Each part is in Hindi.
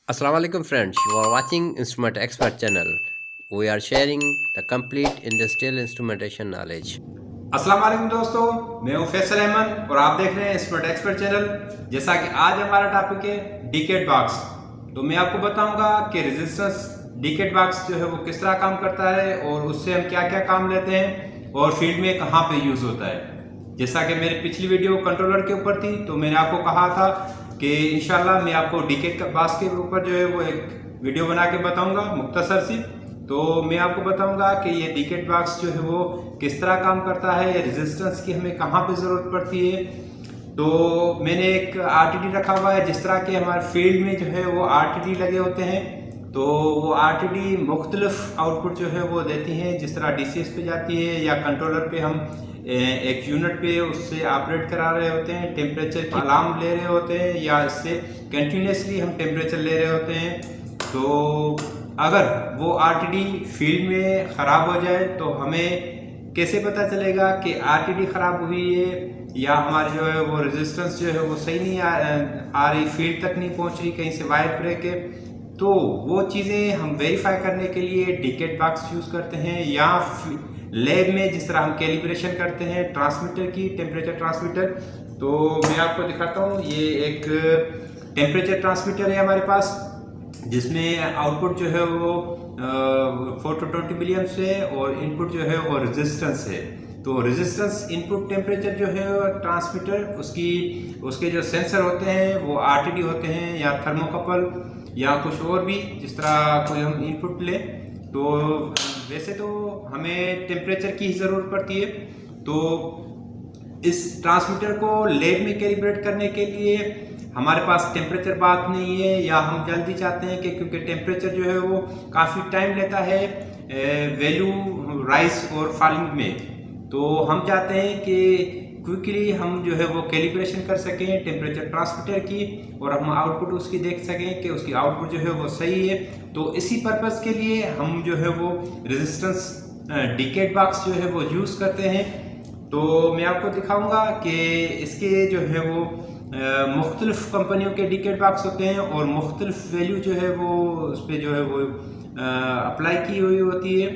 Assalamu alaikum friends, you are watching Instrument Expert channel. We are sharing the complete industrial instrumentation knowledge. अस्सलाम वालेकुम दोस्तों, मैं हूं फैसल अहमद और आप देख रहे हैं इंस्ट्रूमेंट एक्सपर्ट चैनल। जैसा कि आज हमारा टॉपिक है डीकेट बॉक्स, तो मैं आपको बताऊंगा कि रेजिस्टेंस डीकेट बॉक्स जो है वो किस तरह काम करता है और उससे हम क्या क्या काम लेते हैं और फील्ड में कहाँ पे यूज होता है। जैसा कि मेरी पिछली वीडियो कंट्रोलर के ऊपर थी, तो मैंने आपको कहा था कि इंशाल्लाह मैं आपको डीकेट बॉक्स के ऊपर जो है वो एक वीडियो बना के बताऊंगा मुख्तसर सी। तो मैं आपको बताऊंगा कि ये डीकेट बॉक्स जो है वो किस तरह काम करता है, रेजिस्टेंस की हमें कहाँ पे ज़रूरत पड़ती है। तो मैंने एक आरटीडी रखा हुआ है, जिस तरह के हमारे फील्ड में जो है वो आरटीडी लगे होते हैं, तो वो आरटीडी मुख्तलिफ आउटपुट जो है वो देती हैं। जिस तरह डीसीएस पे जाती है या कंट्रोलर पे हम एक यूनिट पे उससे ऑपरेट करा रहे होते हैं, टेम्परेचर की अलार्म ले रहे होते हैं या इससे कंटिन्यूसली हम टेम्परेचर ले रहे होते हैं। तो अगर वो आरटीडी फील्ड में ख़राब हो जाए तो हमें कैसे पता चलेगा कि आरटीडी ख़राब हुई है या हमारी जो है वो रेजिस्टेंस जो है वो सही नहीं आ रही, फील्ड तक नहीं पहुंच रही, कहीं से वायर ब्रेक है। तो वो चीज़ें हम वेरीफाई करने के लिए डीकेट बॉक्स यूज़ करते हैं या लैब में जिस तरह हम कैलिब्रेशन करते हैं ट्रांसमीटर की, टेम्परेचर ट्रांसमीटर। तो मैं आपको दिखाता हूँ, ये एक टेम्परेचर ट्रांसमीटर है हमारे पास, जिसमें आउटपुट जो है वो 420 मिलियन है और इनपुट जो है वो रेजिस्टेंस है। तो रेजिस्टेंस इनपुट टेम्परेचर जो है ट्रांसमीटर उसके जो सेंसर होते हैं वो आरटीडी होते हैं या थर्मोकपल या कुछ और भी, जिस तरह कोई हम इनपुट ले। तो वैसे तो हमें टेम्परेचर की ही ज़रूरत पड़ती है। तो इस ट्रांसमीटर को लैब में कैलिब्रेट करने के लिए हमारे पास टेम्परेचर बात नहीं है या हम जल्दी चाहते हैं कि क्योंकि टेम्परेचर जो है वो काफ़ी टाइम लेता है वैल्यू राइज और फॉलिंग में। तो हम चाहते हैं कि क्विकली हम जो है वो कैलिब्रेशन कर सकें टेम्परेचर ट्रांसमीटर की और हम आउटपुट उसकी देख सकें कि उसकी आउटपुट जो है वो सही है। तो इसी पर्पज़ के लिए हम जो है वो रेजिस्टेंस डीकेट बॉक्स जो है वो यूज़ करते हैं। तो मैं आपको दिखाऊंगा कि इसके जो है वो मुख्तलिफ कंपनियों के डीकेट बॉक्स होते हैं और मुख्तलिफ वैल्यू जो है वो उस पर जो है वो अप्लाई की हुई होती है।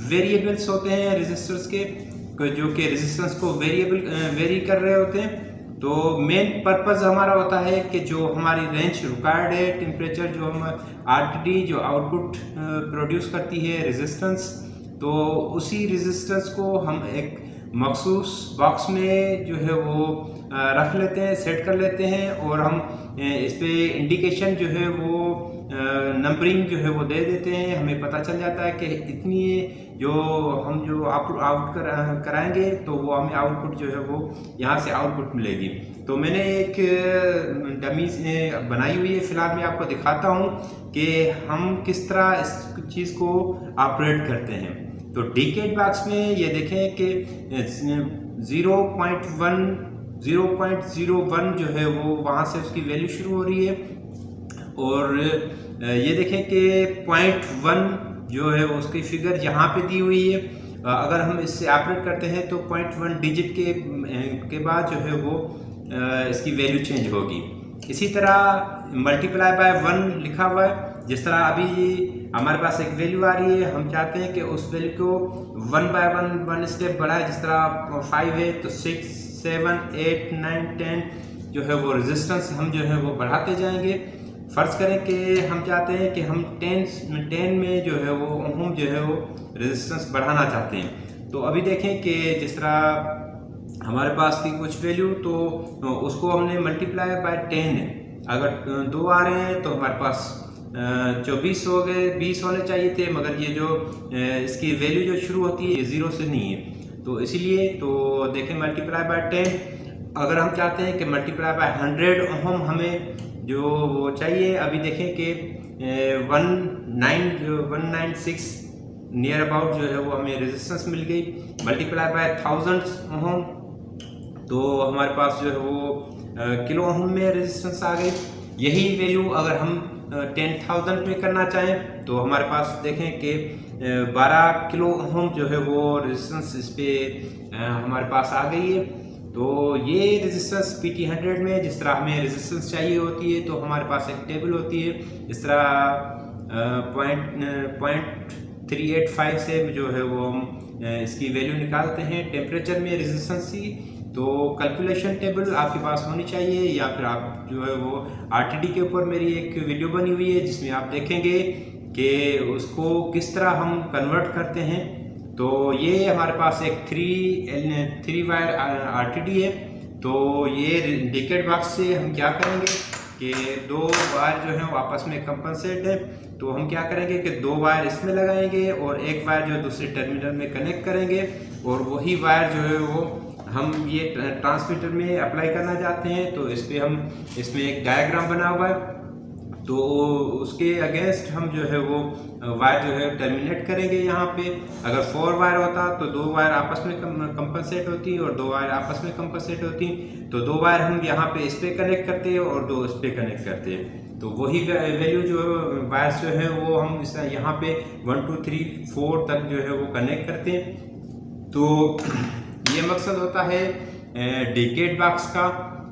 वेरिएबल्स होते हैं रेजिस्टर्स के जो कि रेजिस्टेंस को वेरी कर रहे होते हैं। तो मेन पर्पस हमारा होता है कि जो हमारी रेंज रिक्वायर्ड है टेम्परेचर, जो हम आरटीडी जो आउटपुट प्रोड्यूस करती है रेजिस्टेंस, तो उसी रेजिस्टेंस को हम एक मखसूस बॉक्स में जो है वो रख लेते हैं, सेट कर लेते हैं और हम इस पे इंडिकेशन जो है वो नंबरिंग जो है वो दे देते हैं। हमें पता चल जाता है कि इतनी जो हम जो आउट कराएंगे तो वो हमें आउटपुट जो है वो यहाँ से आउटपुट मिलेगी। तो मैंने एक डमी बनाई हुई है, फिलहाल मैं आपको दिखाता हूँ कि हम किस तरह इस चीज़ को ऑपरेट करते हैं। तो डीकेट बॉक्स में ये देखें कि 0.01 जो है वो वहाँ से उसकी वैल्यू शुरू हो रही है और ये देखें कि 0.1 जो है उसकी फिगर यहाँ पे दी हुई है। अगर हम इससे ऑपरेट करते हैं तो 0.1 डिजिट के बाद जो है वो इसकी वैल्यू चेंज होगी। इसी तरह मल्टीप्लाई बाय 1 लिखा हुआ है, जिस तरह अभी हमारे पास एक वैल्यू आ रही है, हम चाहते हैं कि उस वैल्यू को 1 बाय 1 स्टेप बढ़ाए। जिस तरह 5 है तो 6, 7, 8, 9, 10 जो है वो रेजिस्टेंस हम जो है वो बढ़ाते जाएंगे। फ़र्ज़ करें कि हम चाहते हैं कि हम 10 में जो है वो ओम जो है वो रेजिस्टेंस बढ़ाना चाहते हैं। तो अभी देखें कि जिस तरह हमारे पास थी कुछ वैल्यू, तो उसको हमने मल्टीप्लाई बाय 10 है। अगर 2 आ रहे हैं तो हमारे पास 24 हो गए, 20 होने चाहिए थे, मगर ये जो इसकी वैल्यू जो शुरू होती है ये 0 से नहीं है। तो इसीलिए तो देखें मल्टीप्लाई बाय 10। अगर हम चाहते हैं कि मल्टीप्लाई बाय 100 ओम हमें जो वो चाहिए, अभी देखें कि 196 नियर अबाउट जो है वो हमें रेजिस्टेंस मिल गई। मल्टीप्लाई बाय 1000 ओम तो हमारे पास जो है वो किलो ओम में रेजिस्टेंस आ गई। यही वैल्यू अगर हम 10,000 में करना चाहें तो हमारे पास देखें कि 12 किलो ओम जो है वो रेजिस्टेंस इस पे हमारे पास आ गई है। तो ये रेजिस्टेंस PT100 में जिस तरह हमें रेजिस्टेंस चाहिए होती है तो हमारे पास एक टेबल होती है, इस तरह पॉइंट 385 से जो है वो हम इसकी वैल्यू निकालते हैं टेम्परेचर में रेजिस्टेंस की। तो कैलकुलेशन टेबल आपके पास होनी चाहिए, या फिर आप जो है वो RTD के ऊपर मेरी एक वीडियो बनी हुई है जिसमें आप देखेंगे कि उसको किस तरह हम कन्वर्ट करते हैं। तो ये हमारे पास एक 3 वायर RTD है। तो ये डिकेड बॉक्स से हम क्या करेंगे कि 2 वायर जो है वो आपस में कंपनसेट है। तो हम क्या करेंगे कि 2 वायर इसमें लगाएंगे और एक वायर जो है दूसरे टर्मिनल में कनेक्ट करेंगे, और वही वायर जो है वो हम ये ट्रांसमीटर में अप्लाई करना चाहते हैं। तो इस पे हम इसमें एक डायग्राम बना हुआ है, तो उसके अगेंस्ट हम जो है वो वायर जो है टर्मिनेट करेंगे यहाँ पे। अगर 4 वायर होता तो 2 वायर आपस में कंपनसेट होती और 2 वायर आपस में कंपनसेट होती। तो 2 वायर हम यहाँ पे इस पे कनेक्ट करते हैं और 2 इस पे कनेक्ट करते हैं। तो वही वैल्यू जो वायर्स जो है वो हम इस यहाँ पे 1 2 3 4 तक जो है वो कनेक्ट करते हैं। तो ये मकसद होता है डिकेड बॉक्स का।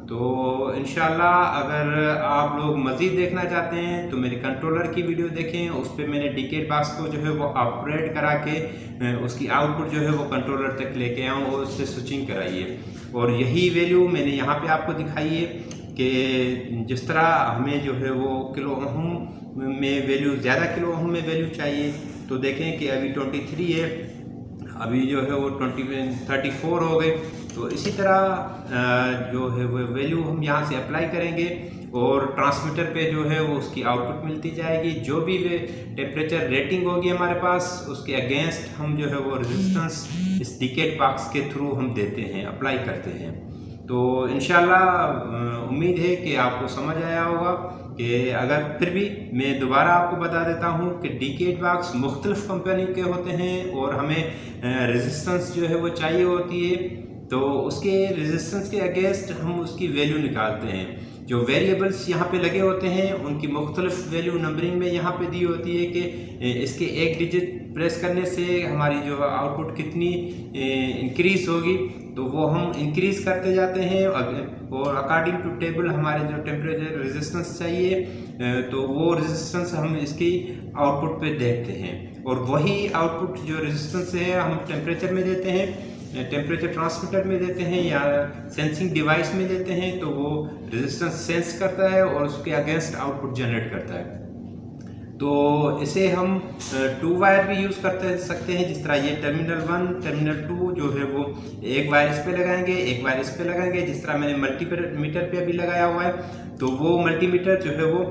तो इंशाल्लाह अगर आप लोग मज़ीद देखना चाहते हैं तो मेरे कंट्रोलर की वीडियो देखें, उस पर मैंने डिकेड बॉक्स को जो है वो ऑपरेट करा के उसकी आउटपुट जो है वो कंट्रोलर तक लेके आऊँ और उससे स्विचिंग कराइए। और यही वैल्यू मैंने यहाँ पे आपको दिखाई है कि जिस तरह हमें जो है वो किलो ओम में वैल्यू, ज़्यादा किलो ओम में वैल्यू चाहिए। तो देखें कि अभी 23 है, अभी जो है वो 34 हो गए। तो इसी तरह जो है वो वैल्यू हम यहाँ से अप्लाई करेंगे और ट्रांसमीटर पे जो है वो उसकी आउटपुट मिलती जाएगी। जो भी टेम्परेचर रेटिंग होगी हमारे पास उसके अगेंस्ट हम जो है वो रेजिस्टेंस इस डिकेड बॉक्स के थ्रू हम देते हैं, अप्लाई करते हैं। तो इंशाल्लाह उम्मीद है कि आपको समझ आया होगा। कि अगर फिर भी मैं दोबारा आपको बता देता हूँ कि डिकेड बॉक्स मुख्तलिफ कंपनी के होते हैं और हमें रेजिस्टेंस जो है वो चाहिए होती है। तो उसके रेजिस्टेंस के अगेंस्ट हम उसकी वैल्यू निकालते हैं। जो वेरिएबल्स यहाँ पे लगे होते हैं उनकी मुख्तलिफ वैल्यू नंबरिंग में यहाँ पे दी होती है कि इसके एक डिजिट प्रेस करने से हमारी जो आउटपुट कितनी इंक्रीज होगी। तो वो हम इंक्रीज करते जाते हैं और अकॉर्डिंग टू टेबल हमारे जो टेम्परेचर रेजिस्टेंस चाहिए तो वो रेजिस्टेंस हम इसकी आउटपुट पे देखते हैं। और वही आउटपुट जो रेजिस्टेंस है हम टेम्परेचर में देते हैं, टेम्परेचर ट्रांसमीटर में देते हैं या सेंसिंग डिवाइस में देते हैं। तो वो रेजिस्टेंस सेंस करता है और उसके अगेंस्ट आउटपुट जनरेट करता है। तो इसे हम 2 वायर भी यूज़ करते सकते हैं, जिस तरह ये टर्मिनल 1 टर्मिनल 2 जो है वो एक वायर इस पे लगाएंगे, एक वायर इस पे लगाएंगे। जिस तरह मैंने मल्टीमीटर पे अभी लगाया हुआ है तो वो मल्टीमीटर जो है वो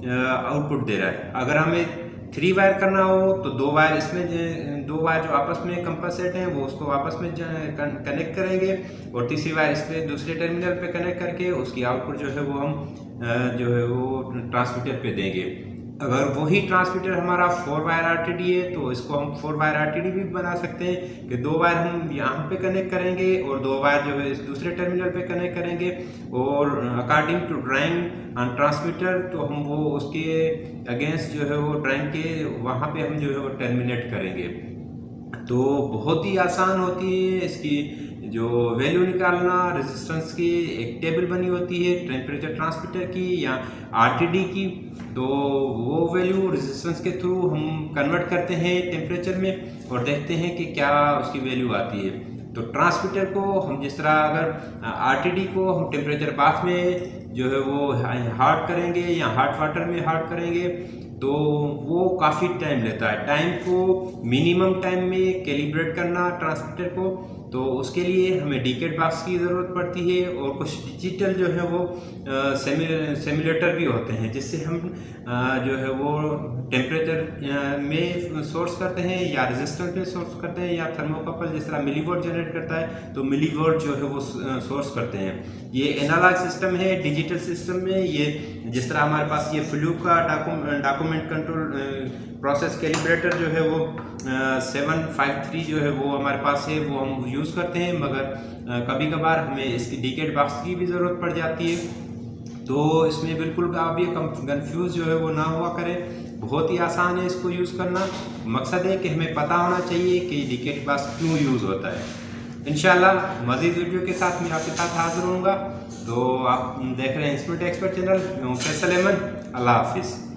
आउटपुट दे रहा है। अगर हमें 3 वायर करना हो तो 2 वायर इसमें, 2 वायर जो आपस में कंपनसेट हैं वो उसको आपस में कनेक्ट करेंगे और तीसरी वायर इस पे दूसरे टर्मिनल पे कनेक्ट करके उसकी आउटपुट जो है वो हम जो है वो ट्रांसमीटर पे देंगे। अगर वही ट्रांसमीटर हमारा 4 वायर RTD है तो इसको हम 4 वायर RTD भी बना सकते हैं कि 2 वायर हम यहाँ पे कनेक्ट करेंगे और 2 वायर जो है इस दूसरे टर्मिनल पे कनेक्ट करेंगे। और according to drawing on transmitter तो हम वो उसके अगेंस्ट जो है वो ड्राइंग के वहाँ पे हम जो है वो टर्मिनेट करेंगे। तो बहुत ही आसान होती है इसकी जो वैल्यू निकालना। रेजिस्टेंस की एक टेबल बनी होती है टेम्परेचर ट्रांसमीटर की या RTD की। तो वो वैल्यू रेजिस्टेंस के थ्रू हम कन्वर्ट करते हैं टेम्परेचर में और देखते हैं कि क्या उसकी वैल्यू आती है। तो ट्रांसमीटर को हम जिस तरह अगर RTD को हम टेम्परेचर बाथ में जो है वो हार्ड करेंगे या हॉट वाटर में हार्ड करेंगे तो वो काफ़ी टाइम लेता है। टाइम को मिनिमम टाइम में कैलिब्रेट करना ट्रांसमीटर को, तो उसके लिए हमें डिकेड बॉक्स की ज़रूरत पड़ती है। और कुछ डिजिटल जो है वो सिमुलेटर भी होते हैं जिससे हम जो है वो टेम्परेचर में सोर्स करते हैं या रेजिस्टेंस में सोर्स करते हैं या थर्मोकपल जिस तरह मिलीवोल्ट जनरेट करता है तो मिलीवोल्ट जो है वो सोर्स करते हैं। ये एनालॉग सिस्टम है। डिजिटल सिस्टम में ये जिस तरह हमारे पास ये फ्लूक का डॉक्यूमेंट कंट्रोल प्रोसेस कैलिब्रेटर जो है वो 753 जो है वो हमारे पास है, वो हम यूज़ करते हैं। मगर कभी कभार हमें इसकी डिकेड बॉक्स की भी ज़रूरत पड़ जाती है। तो इसमें बिल्कुल आप ये कंफ्यूज जो है वो ना हुआ करें, बहुत ही आसान है इसको यूज़ करना। मकसद है कि हमें पता होना चाहिए कि डिकेड बॉक्स क्यों यूज़ होता है। इंशाल्लाह मज़ीद वीडियो के साथ मैं आपके साथ हाजिर होऊंगा। तो आप देख रहे हैं इंस्ट्रूमेंट एक्सपर्ट चैनल, मैं हूं फैसल अहमद। अल्लाह हाफिज़।